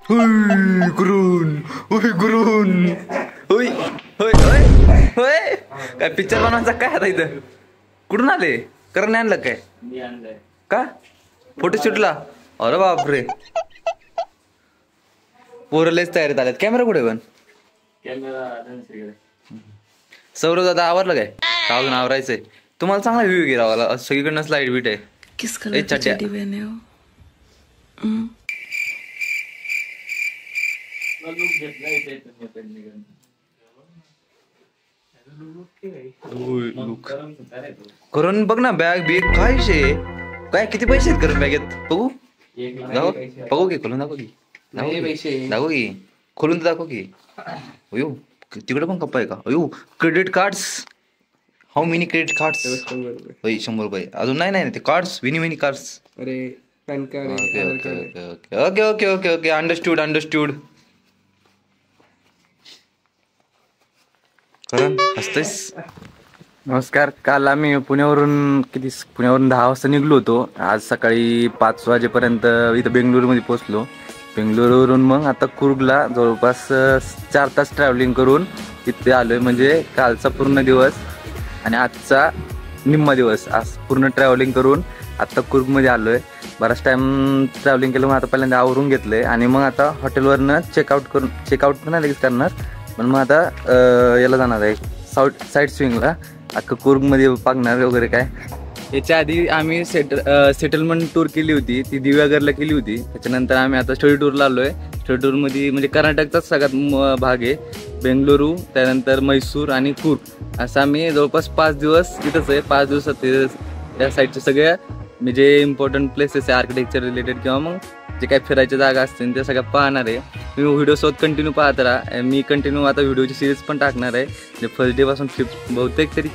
हुई गुरुन, हुई गुरुन, हुई होय होय होय. काय पिक्चर बनवायचा काय आता इथं? कुठून आले? करणे आणलं काय? मी आणलंय का फोटोशूटला? अरे बापरे, पोरं लयच तयारीत आल्यात. कॅमेरा कुठे पण? कॅमेरा सौरव दादा आवरलं काय? का अजून आवरायचंय? तुम्हाला चांगला व्ह्यू घे रावाला, सगळीकडनं लाईट बीट आहे. किस कलर की चड्डी पहने हो? लुक घेतला इथे करून बघ ना बॅग बिग काय शे काय किती पैसे आहेत करून बॅगेत बघू. बघू की खोलून दाखव की. दाखव की खोलून तर दाखव की. अयो तिकडे पण कप्पा आहे का? अयो credit cards. How many credit cards? 100 रुपये. अजून नाही ते कार्ड्स विनी कार्ड्स. अरे PAN card. Okay understood. Karan हसतेस. नमस्कार. काल आम्ही पुण्यावरून 10 वाजता निघलो होतो. आज सकाळी 5 वाजेपर्यंत इथं बेंगलुरूमध्ये पोहोचलो. बेंगलुरूवरून मग आता कुर्गला जवळपास 4 तास ट्रॅव्हलिंग करून इथे आलोय. म्हणजे कालचा पूर्ण दिवस आणि आजचा निम्मा दिवस. आज पूर्ण ट्रॅव्हलिंग करून आत्ता कुर्गमध्ये आलोय. बराच टाइम ट्रॅव्हलिंग केलं. मग आता पहिल्यांदा आवरून घेतलंय आणि मग आता हॉटेलवरनं चेकआउट पण नाही लगेच करणार. पण मग आता याला जाणार आहे साईड स्विंगला. अख्खं कुर्गमध्ये बघणार वगैरे काय. याच्या आधी आम्ही सेटलमेंट टूर केली होती, ती दिव्यागरला केली होती. त्याच्यानंतर आम्ही आता स्टडी टूरला आलोय. स्टडी टूरमध्ये म्हणजे कर्नाटकचाच सगळ्यात भाग आहे. बेंगलुरू, त्यानंतर मैसूर आणि कुर्ग असं आम्ही जवळपास 5 दिवस तिथंच आहे. 5 दिवसात त्या साईडच्या सगळ्या म्हणजे इम्पॉर्टंट प्लेसेस आहे आर्किटेक्चर रिलेटेड किंवा मग जे काही फिरायच्या जागा असतील त्या सगळ्या पाहणार आहे. तुम्ही व्हिडिओसोबत कंटिन्यू पाहत राहा. मी कंटिन्यू आता व्हिडिओची सिरीज पण टाकणार आहे. म्हणजे फर्स्ट डेपासून बहुतेक तरी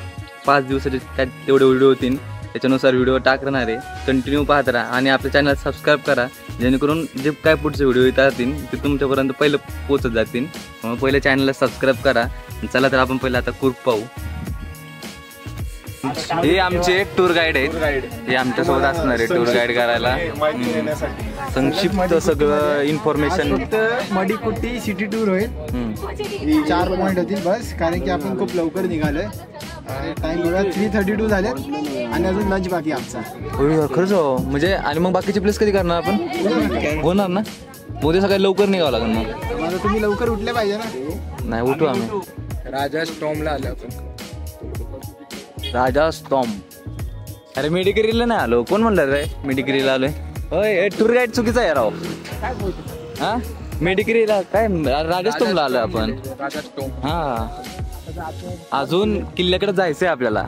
5 दिवसाचे काय तेवढे व्हिडिओ होतील. त्याच्यानुसार व्हिडिओ टाकणार आहे. कंटिन्यू पाहत राहा आणि आपल्या चॅनल सबस्क्राईब करा, जेणेकरून जे काय पुढचे व्हिडिओ येत राहतील ते तुमच्यापर्यंत पहिलं पोहोचत जातील. मग पहिले चॅनलला सबस्क्राईब करा. चला तर आपण पहिलं आता कुर्ग पाहू. हे आमचे टूर गाईड आहेत. हे आमच्यासोबत असणार आहे टूर गाईड करायला. संक्षिप्त सगळं इन्फॉर्मेशन. मडीकुट्टी सिटी टूर होईल. 4 पॉइंट होतील बस, कारण की आपण खूप लवकर निघालोय. टाइम बघा 3:32 झाले आणि अजून लंच बाकी आमचा. खरंच हो. म्हणजे आणि मग बाकीचे प्लेस कधी करणार आपण? होणार ना. उद्या सकाळी लवकर निघावं लागेल. मग तुम्ही लवकर उठले पाहिजे ना. नाही उठू आम्ही. राजा स्टॉमला आलो आपण. राजा स्टॉम. अरे मेडिकरीला नाही आलो. कोण म्हणलं रे मेडिकरीला आलोय? होय टूर गाईड चुकीचा आहे राव. हा मेडिकरीला काय राजस्थानला आलोय आपण. हा अजून किल्ल्याकडे जायचंय आपल्याला.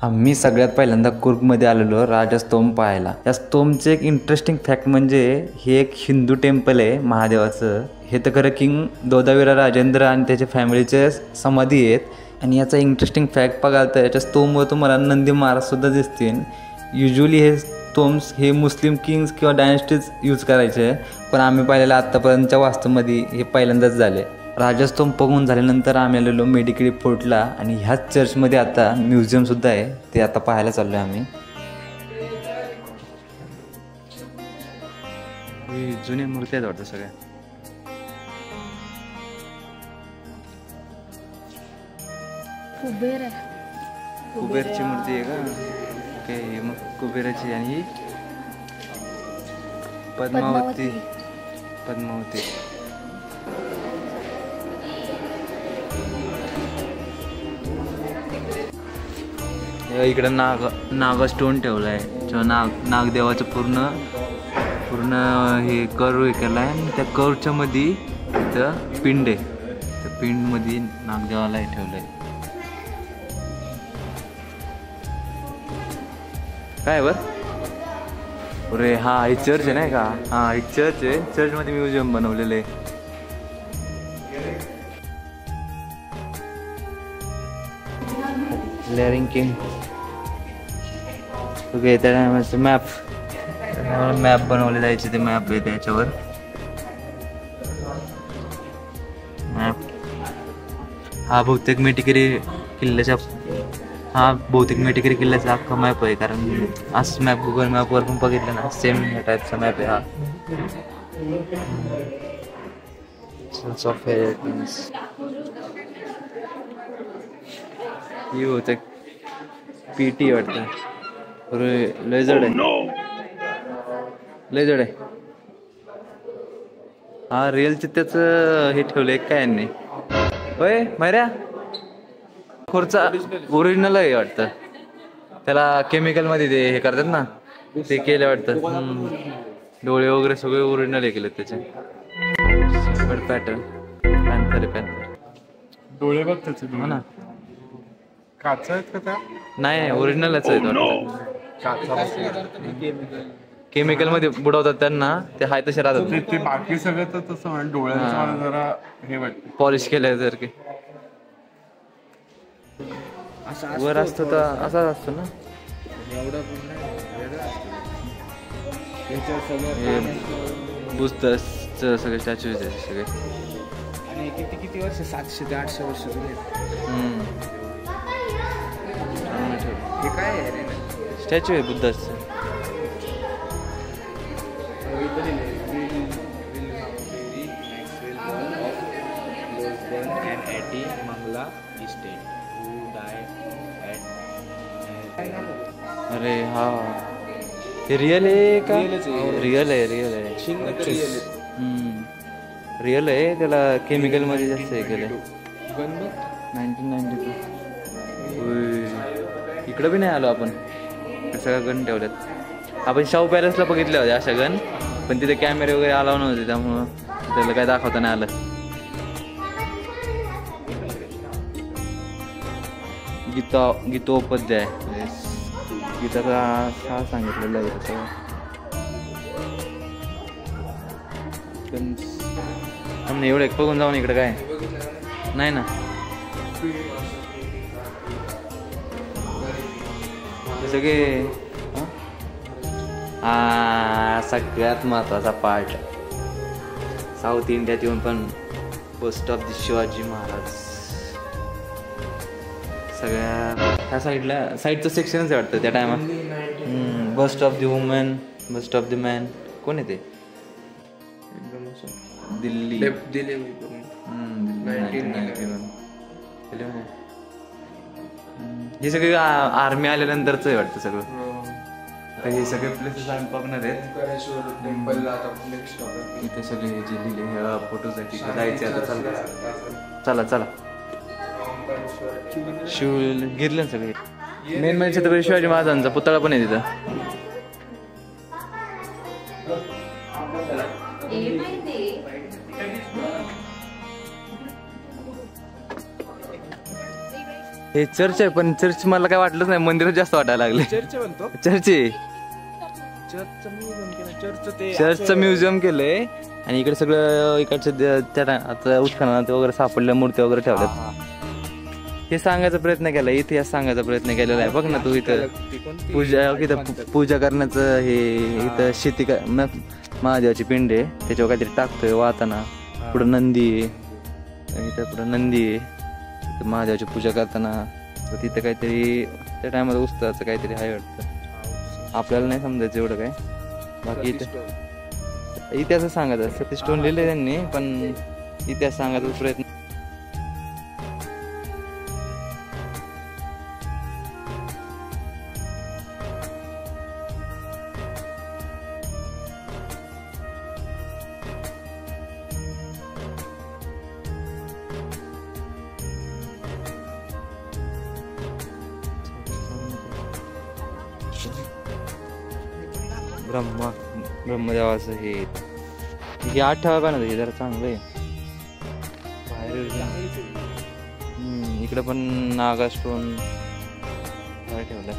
आम्ही सगळ्यात पहिल्यांदा कुर्गमध्ये आलेलो राजस्तोम पाहायला. या स्तोमचे एक इंटरेस्टिंग फॅक्ट म्हणजे हे एक हिंदू टेम्पल आहे महादेवाचं. हे तर खरं किंग दोदावीरा राजेंद्र आणि त्याच्या फॅमिलीचे समाधी आहेत. आणि याचा इंटरेस्टिंग फॅक्ट बघाल तर याच्या स्तोमवर तुम्हाला नंदी महाराजसुद्धा दिसतील. युजली हे स्तोम्स हे मुस्लिम किंग्स किंवा डायनेस्टीज यूज करायचे, पण आम्ही पाहिलेलं आत्तापर्यंतच्या वास्तूमध्ये हे पहिल्यांदाच झाले. राजस्तोम बघून झाल्यानंतर आम्ही आलेलो मेडिकरी फोर्टला आणि ह्याच चर्चमध्ये आता म्युझियमसुद्धा आहे. ते आता पाहायला चाललो आहे आम्ही. जुन्या मूर्ती आहेत वाटतं सगळ्या. कुबेरची मूर्ती आहे का? ओके मग कुबेराची. आणि ही पद्मावती. इकडं नाग स्टोन ठेवलाय. नागदेवाचं पूर्ण हे कर्व हे केलाय. आणि त्या कर्वच्या मध्ये इथं पिंड आहे. त्या पिंड मध्ये नागदेवाला हे ठेवलंय. काय बर अरे हा हे चर्च आहे नाही का? हा हे चर्च आहे. चर्च मध्ये म्युझियम बनवलेलं आहे. Layering king. ओके त्या मॅप बनवले जायचे. ते मॅप आहे त्याच्यावर मॅप. हा बहुतेक मेटिकरी किल्ल्याचा अख्खा मॅप आहे. कारण असं मॅप गुगल मॅपवर पण बघितलं ना सेम टाईपचा मॅप आहे हा. ही होते पीटी वाटतं. लय जड आहे, लय जड आहे. हा रिअलचे त्याच हे ठेवलंय काय यांनी. होय मायऱ्या खोरचा ओरिजिनल आहे वाटतं. त्याला केमिकल मध्ये ते हे करतात ना, ते केलं वाटतं. डोळे वगैरे सगळे ओरिजिनल हे केले त्याचे. पॅटर्न पॅन्थर डोळे बघ त्याचे. हो ना, काचा आहेत का त्या? नाही ओरिजिनलच आहे. केमिकल मध्ये बुडवतात त्यांना, ते हाय तसे राहतात. ते बाकी सगळं तर तसं म्हणजे डोळ्यांचं मला जरा हे वाटतं, पॉलिश केल्यासारखे. वर असतं तर असाच असतो ना. बुद्धचं सगळे स्टॅच्यूज आहेत सगळे. आणि किती किती वर्ष, 700 ते 800 वर्ष जुने. हे काय आहे? स्टॅच्यू आहे बुद्धाचं. अरे हा, हे रिअल आहे का? रिअल आहे, रिअल आहे. रिअल आहे. त्याला केमिकल मध्ये जास्त हे केलंय. 1992. इकडं बी नाही आलो आपण. सगळ्या गन ठेवल्यात. आपण शाहू पॅलेसला बघितले होते अशा गन, पण तिथे कॅमेरे वगैरे अलाव नव्हते, त्यामुळं त्याला काय दाखवता नाही आलं. गीतोपाध्याय गीताचा हा सांगितलेलं आहे सगळं. एवढं एक बघून जाऊन इकडे काय नाही ना. सगळे सगळ्यात महत्वाचा पार्ट साऊथ इंडियात येऊन पण post of the Shivaji Maharaj. सगळ्या ह्या साईडचं सेक्शनच आहे वाटतं त्या टायमात. Bust of the woman, bust of the man. कोण आहे ते? दिल्ली. हे सगळे आर्मी आल्यानंतरच आहे वाटतं सगळं. हे सगळे प्लेसेस आम्ही बघणार आहेत. इथे सगळे जे लिहिले फोटोज आहेत तिथे जायचे आता. चला चला. शिव गिरले सगळे. मेन म्हणजे छत्रपती शिवाजी महाराजांचा पुतळा पण आहे तिथं. हे चर्च आहे, पण चर्च मला काय वाटलंच नाही. मंदिरात जास्त वाटायला लागले. चर्चचं म्युझियम केलंय. आणि इकडे सगळं इकडचं त्या आता उत्खननात वगैरे सापडल्या मूर्त्या वगैरे ठेवल्यात. हे सांगायचा प्रयत्न केला, इतिहास सांगायचा प्रयत्न केलेला आहे. बघ ना तू, इथं पूजा करण्याचं हे. इथं शेती महादेवाची पिंड आहे, त्याच्यावर काहीतरी टाकतोय वाहताना. पुढं नंदी आहे, इथं पुढं नंदी आहे. महादेवाची पूजा करताना तिथं काहीतरी त्या टायमाला उत्सवाचं काहीतरी आहे वाटतं. आपल्याला नाही समजायचं एवढं काय. बाकी इतिहास सांगायचं. सतीश स्टोन लिहिले त्यांनी, पण इतिहास सांगायचा प्रयत्न. ब्रह्मदेवाचं हे 8 ठेवा का ना, हे जरा चांगलं आहे. इकडे पण नागा स्टोन ठेवलाय.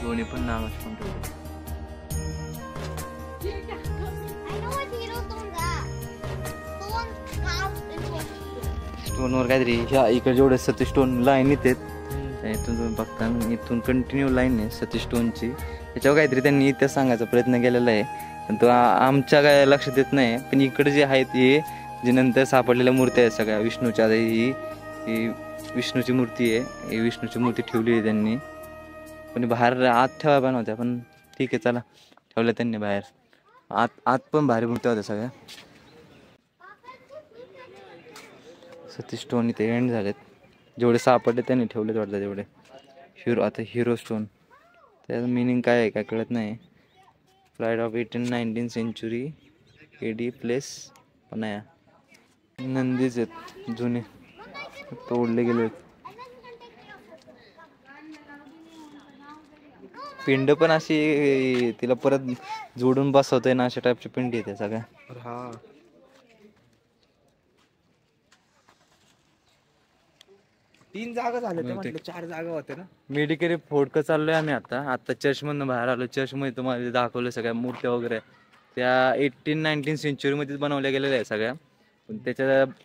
दोन्ही पण नागा स्टोन ठेवले. स्टोनवर काहीतरी ह्या इकडे जेवढे सतीश स्टोन लाईन येतात, इथून तुम्ही बघता इथून कंटिन्यू लाईन आहे सतीश स्टोनची. याच्यावर काहीतरी त्यांनी इतिहास सांगायचा प्रयत्न केलेला आहे, पण तो आमच्या काय लक्षात येत नाही. पण इकडे जे आहेत हे जे नंतर सापडलेल्या मूर्त्या आहेत सगळ्या विष्णूच्या, ही विष्णूची मूर्ती आहे. ही विष्णूची मूर्ती ठेवली आहे त्यांनी, पण बाहेर आत ठेवायला नव्हत्या. पण ठीक आहे, चला ठेवल्या त्यांनी बाहेर. आत पण भारी मूर्त्या होत्या सगळ्या. सतीश स्टोन इथे एंड झालेत. जेवढे सापडले त्यांनी ठेवलेत वाटतं तेवढे. आता हिरो स्टोन त्याचं मिनिंग काय आहे काय कळत नाही. Flight of 18-19 century AD place पनाया. नंदीच आहेत जुने तोडले गेले आहेत. पिंड पण अशी तिला परत जोडून बसवतंय ना अशा टाईपची पिंडी येते सगळ्या. हा 3 जागा झाल्या ते म्हटलं 4 जागा होत्या ना. मेडिकेरी फोडकं चाललोय आम्ही आता चर्चमधनं बाहेर आलो. चर्चमध्ये तुम्हाला दाखवलं सगळ्या मूर्त्या वगैरे त्या 18-19 सेंचुरीमध्येच बनवल्या गेलेल्या आहे सगळ्या. पण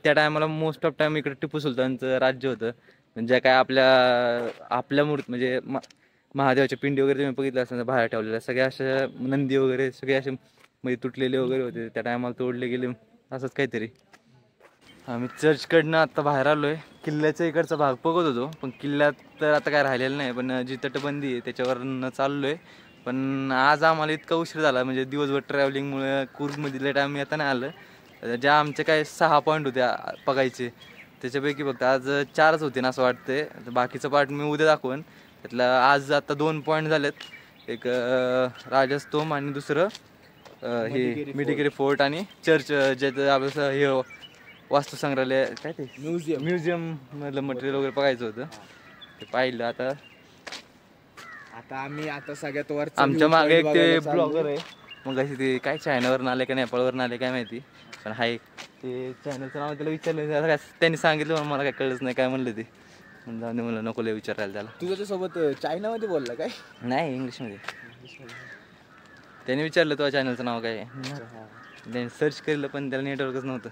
त्या टायमाला मोस्ट ऑफ टाइम इकडे टिपू सुलतानचं राज्य होतं. म्हणजे काय आपल्या मूर्ती म्हणजे महादेवाच्या पिंडी वगैरे तुम्ही बघितलं असं बाहेर ठेवलेल्या सगळ्या अशा नंदी वगैरे सगळे असे म्हणजे तुटलेले वगैरे होते त्या टायमाला तोडले गेले असंच काहीतरी. आम्ही चर्चकडनं आता बाहेर आलोय. किल्ल्याच्या इकडचा भाग बघत होतो पण किल्ल्यात तर आता काय राहिलेलं नाही. पण जी तटबंदी आहे त्याच्यावरनं चाललोय. पण आज आम्हाला इतका उशीर झाला म्हणजे दिवसभर ट्रॅव्हलिंगमुळे कूर्गमध्ये लेट आम्ही आता नाही आलं. ज्या आमचे काय 6 पॉईंट होते बघायचे त्याच्यापैकी फक्त आज 4च होते ना असं वाटतंय. बाकीचं पार्ट मी उद्या दाखवेन. त्यातलं आज आता 2 पॉईंट झालेत. एक राजस्तोम आणि दुसरं हे मेडिकेरी फोर्ट आणि चर्च ज्याचं आपलं हे वास्तुसंग्रहालय काय ते म्युझियम मधलं मटेरियल वगैरे बघायचं होतं ते पाहिलं. आता आम्ही सगळ्यात वर आमच्या मागे एक ते ब्लॉगर आहे मग अशी ते काय चायनावरून आले का नेपाळवरून आले काय माहिती. पण हाय ते चॅनलचं नाव त्याला विचारलं त्यांनी सांगितलं मला काय कळलंच नाही काय म्हणलं ते. म्हणलं मला नको लय विचारायला त्याला. तू त्याच्यासोबत चायनामध्ये बोलला काय? नाही इंग्लिशमध्ये. त्याने विचारलं तुझ्या चॅनलचं नाव काय आहे. त्याने सर्च केलं पण त्याला नेटवर्कच नव्हतं.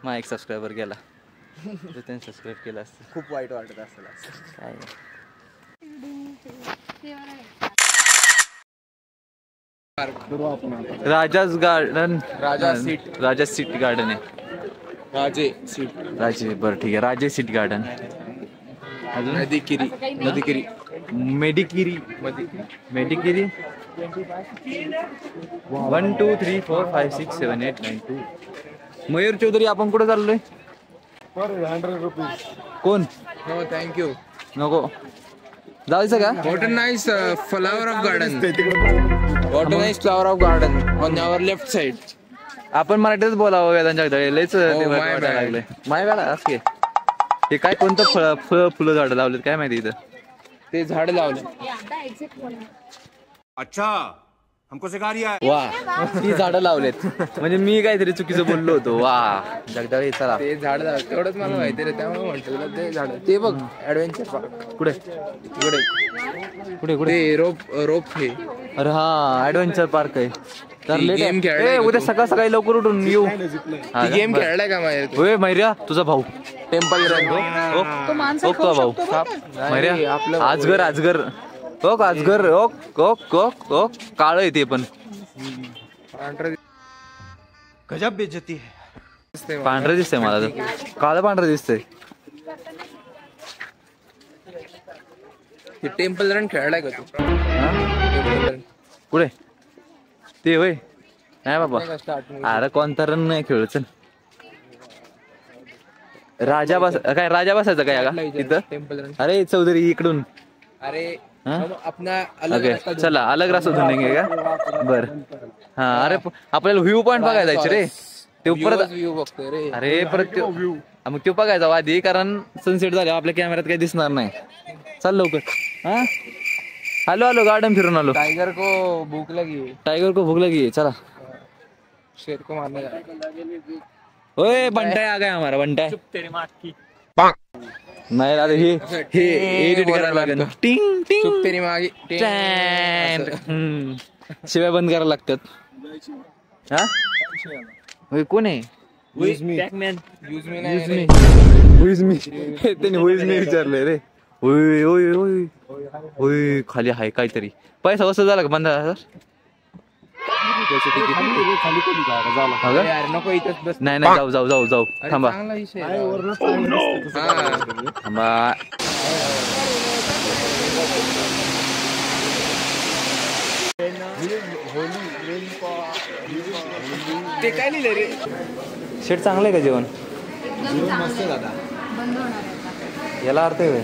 मग एक सबस्क्रायबर गेला तर त्याने सबस्क्राईब केलं असतं. खूप वाईट वाटत असेल काय राजाच गार्डन राजा सीट गार्डन आहे. राजे बरं ठीक आहे राजे सीट गार्डन. अजून मेडिकेरी 1 2 3 4 5 6 7 8 9 2. मयूर चौधरी आपण कुठे चाललोय? 100 रुपीज. कोण? No thank you. नको जायचं का? What a nice flower of garden. What a nice flower of garden on our left side. आपण मराठीच बोलावं वेदांच्या लयच लागले. माय बॅड असके हे काय कोणतं फुलं झाडं लावलेत काय माहिती इथं. ते झाड लावले. अच्छा हमको सिखा रिया है. वा ती झाडं लावलेत म्हणजे मी काहीतरी चुकीचं बोललो होतो. वा जगदाळे चला ते झाड तेवढंच मला माहिती रे त्यामुळे म्हणतो तुला ते झाड. ते बघ ऍडव्हेंचर पार्क कुठे ते रोप हे. अरे हा ऍडव्हेंचर पार्क आहे. तर गेम खेळलाय उद्या सकाळी लवकर उठून येऊ. गेम खेळलाय का माहिती? होय मैर्या तुझा भाऊ टेम्पल तुझा भाऊ मैर्या अजगर ओक अजगर ओक ओक ओक ओक काळ आहे ते पण गजब बेइज्जती है. पांढरं दिसतंय मला तर काळं पांढरं दिसतंय. टेम्पल रन खेळलाय का तू? कुठे ते होय नाही बाबा. अरे कोणता रन नाही खेळ. चल राजा बसायचं काय इथं? Temple run. अरे चौधरी इकडून. अरे ओके चला अलग रास्ता ढूंढेंगे का? बर हा. अरे आपल्याला व्ह्यू पॉइंट बघायला जायचे रे. ते परत व्ह्यू बघतोय रे. अरे परत मग तो बघायचा आधी कारण सनसेट झाले आपल्या कॅमेऱ्यात काही दिसणार नाही. चल लवकर. हा आलो गार्डन फिरून आलो. टाइगर को भूख लगी चला. शेर को मारने. ओए बंटाय आ गया हमारा बंटाय. नाही अरे हे एडिट करायला लागेल. टिंग टिंग तेरी मागे शिवाय बंद करायला लागतात. हा कोण आहे? त्यांनी हुईज मी विचारलंय रे. होय खाली हाय काहीतरी. पैसा वसूल झाला का 15,000? नको इथंच बस. नाही जाऊ थांबा थांबा. ते काय लिहिलं रे? शेट चांगलं आहे का जेवण? मस्त दादा. याला अर्थ आहे